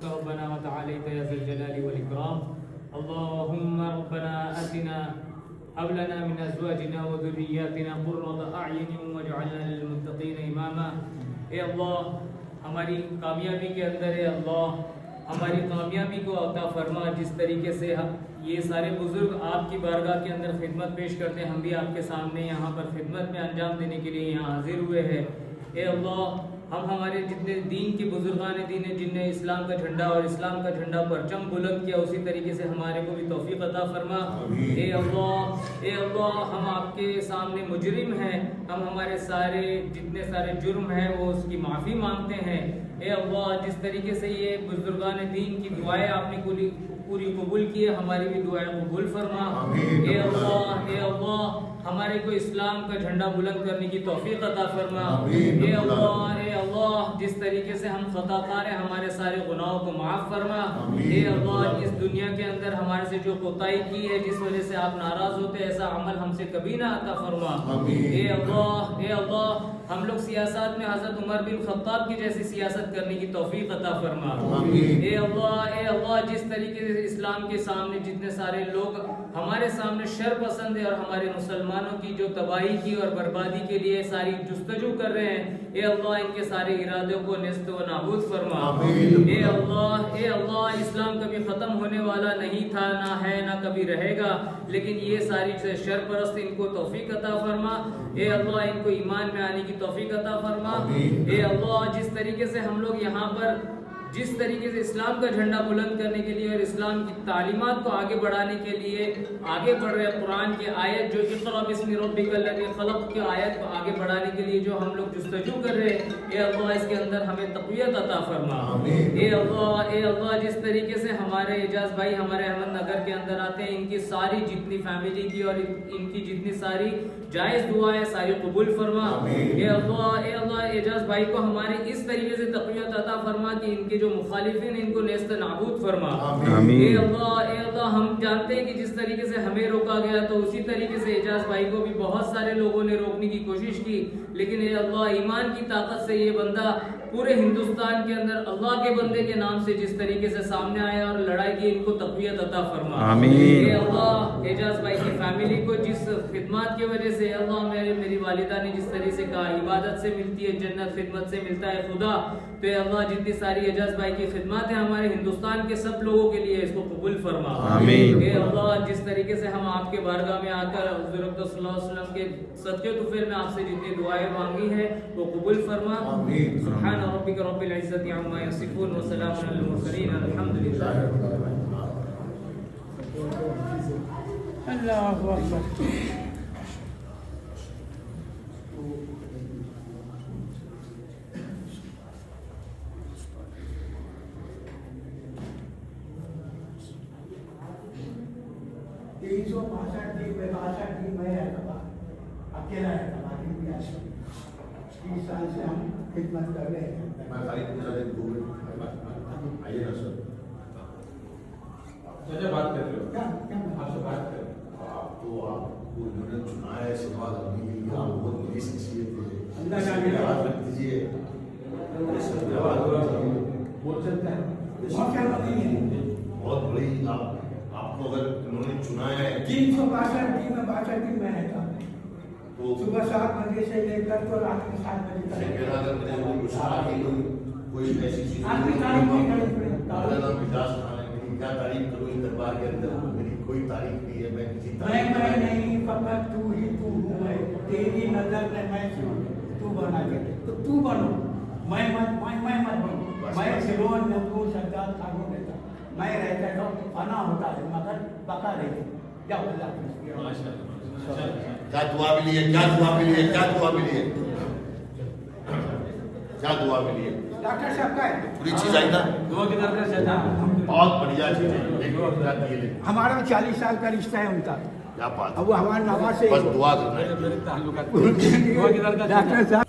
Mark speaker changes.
Speaker 1: ربنا وتعالى يا ذا الجلال والإكرام اللهم ربنا آتنا هب لنا من أزواجنا وذرياتنا قرة أعين واجعلنا للمتقين إماما۔ اے اللہ ہماری کامیابی کے اندر ہے اللہ ہماری کامیابی کو عطا فرما، جس طریقے سے یہ سارے بزرگ آپ کی بارگاہ کے اندر خدمت پیش کرتے ہیں، ہم بھی آپ کے سامنے یہاں پر خدمت میں انجام دینے کے لیے یہاں حاضر ہوئے ہیں۔ اے اللہ ہم ہمارے جتنے دین کے بزرگان دین ہیں جن نے اسلام کا جھنڈا اور اسلام کا جھنڈا پرچم بلند کیا، اسی طریقے سے ہمارے کو بھی توفیق عطا فرما۔ اے اللہ ہم آپ کے سامنے مجرم ہیں، ہم ہمارے سارے جتنے سارے جرم ہیں وہ اس کی معافی مانگتے ہیں۔ اے اللہ جس طریقے سے یہ بزرگان دین کی دعائیں آپ نے پوری قبول کی ہے، ہماری بھی دعائیں قبول فرما۔ اے اللہ ہمارے کو اسلام کا جھنڈا بلند کرنے کی توفیق عطا فرما۔ اے اللہ جس طریقے سے ہم خطا کار ہیں ہمارے سارے گناہوں کو معاف فرما۔ اے اللہ اس دنیا کے اندر ہمارے سے جو کوتاہی کی ہے جس وجہ سے آپ ناراض ہوتے ایسا عمل ہم سے کبھی نہ عطا فرما۔ اے اللہ ہم لوگ سیاست میں حضرت عمر بن خطاب کی جیسی سیاست کرنے کی توفیق عطا فرما۔ اے اللہ جس طریقے سے اسلام کے سامنے جتنے سارے لوگ ہمارے سامنے شر پسند ہے اور ہمارے مسلمانوں کی جو تباہی کی اور بربادی کے لیے ساری جستجو کر رہے ہیں، اے اللہ ان کے سارے ارادوں کو نیست و نابود فرما۔ اے اللہ اسلام کبھی ختم ہونے والا نہیں تھا، نہ ہے نہ کبھی رہے گا، لیکن یہ ساری شر پرست ان کو توفیق عطا فرما۔ اے اللہ ان کو ایمان میں آنے کی توفیق عطا فرما۔ اے اللہ جس طریقے سے ہم لوگ یہاں پر جس طریقے سے اسلام کا جھنڈا بلند کرنے کے لیے اور اسلام کی تعلیمات کو آگے بڑھانے کے لیے آگے بڑھ رہے ہیں، قرآن کی آیت جو اقرأ باسم ربک الذی خلق کی آیت کو آگے بڑھانے کے لیے جو ہم لوگ جستجو کر رہے ہیں، اے اللہ اس کے اندر ہمیں تقویت عطا فرما۔ اے اللہ جس طریقے سے ہمارے اعجاز بھائی ہمارے احمد نگر کے اندر آتے ہیں، ان کی ساری جتنی فیملی کی اور ان کی جتنی ساری جائز دعائیں ساری قبول فرما۔ اے اللہ اعجاز بھائی کو ہمارے اس طریقے سے تقویت عطا فرما کہ ان کے جو مخالفین ان کو نیست نابود فرما۔ اے اللہ ہم جانتے ہیں کہ جس طریقے سے ہمیں روکا گیا تو اسی طریقے سے اعجاز بھائی کو بھی بہت سارے لوگوں نے روکنے کی کوشش کی، لیکن اے اللہ ایمان کی طاقت سے یہ بندہ پورے ہندوستان کے اندر اللہ کے بندے کے نام سے جس طریقے سے سامنے آیا اور لڑائی کی، ان کو تقویت عطا فرما۔ اے اللہ اعجاز بھائی کی فیملی کو جس خدمات کی وجہ سے اللہ میری والدہ نے جس طریقے سے کہا عبادت سے ملتی ہے جنت، خدمت سے ملتا ہے خدا، تو اے اللہ جتنی ساری اعجاز بھائی کی خدمات ہیں ہمارے ہندوستان کے سب لوگوں کے لیے اس کو قبول فرما۔ اے اللہ جس طریقے سے ہم آپ کے بارگاہ میں آ کر حضور اقدس صلی اللہ علیہ وسلم کے صدقے طفیل میں آپ سے جتنی دعائیں مانگی ہیں وہ قبول فرما۔ سبحان ربک رب العزت عما یصفون وسلام علی المرسلین الحمد للہ۔
Speaker 2: اللہ اکبر۔
Speaker 3: اکیلا ہے ہماری 30 سال سے ہم خدمت کر رہے ہیں۔
Speaker 4: آئیے نا سر،
Speaker 5: بات کر رہے ہو
Speaker 3: آپ
Speaker 5: سے بات کر
Speaker 4: آپ کو انہوں نے چنا ہے، سوال کرنے کے لیے آپ بہت بڑی شخصیت ہے، یاد رکھ دیجیے
Speaker 5: بول سکتا ہے
Speaker 4: بہت بڑی آپ کو اگر انہوں نے چنا ہے
Speaker 3: 362 دن میں رہتا ہوں،
Speaker 4: تو
Speaker 3: صبح 7 بجے سے لے کر تو رات میں 7 بجے تک۔
Speaker 4: اگر مجھے کوئی گستاخی کوئی ایسی چیز
Speaker 3: آپ کی تعریف نہیں کریں
Speaker 4: میرا نام مجاز خان ہے، میری کیا تعریف کروں اس دربار کے اندر؟ میری کوئی تعریف نہیں ہے، میں کسی
Speaker 3: میں نہیں، فقط تو ہی تو ہوں، میں تیری نظر میں تو بنا کے تو تو بنو، میں مت بنوں، میں سلون نبو سجاد خانوں رہتا، میں رہتا ہوں، فنا ہوتا ہے مگر بقا رہتی. جاؤ اللہ
Speaker 4: کیا دعا ملی ہے؟ کیا دعا ملی ہے؟ کیا دعا ملی ہے؟ کیا دعا ملی ہے؟
Speaker 3: ڈاکٹر صاحب کا ہے
Speaker 4: پوری چیز آئی نا؟
Speaker 1: دعا کی درخواست ہے جناب.
Speaker 4: بہت بڑھیا چیز ہے.
Speaker 3: ہمارا 40 سال کا رشتہ ہے ان کا.
Speaker 4: کیا بات
Speaker 3: اب وہ ہمارے نواز سے
Speaker 4: بس دعا کرنا ہے.
Speaker 1: میرے تعلقات دعا کی درخواست ہے.
Speaker 3: ڈاکٹر صاحب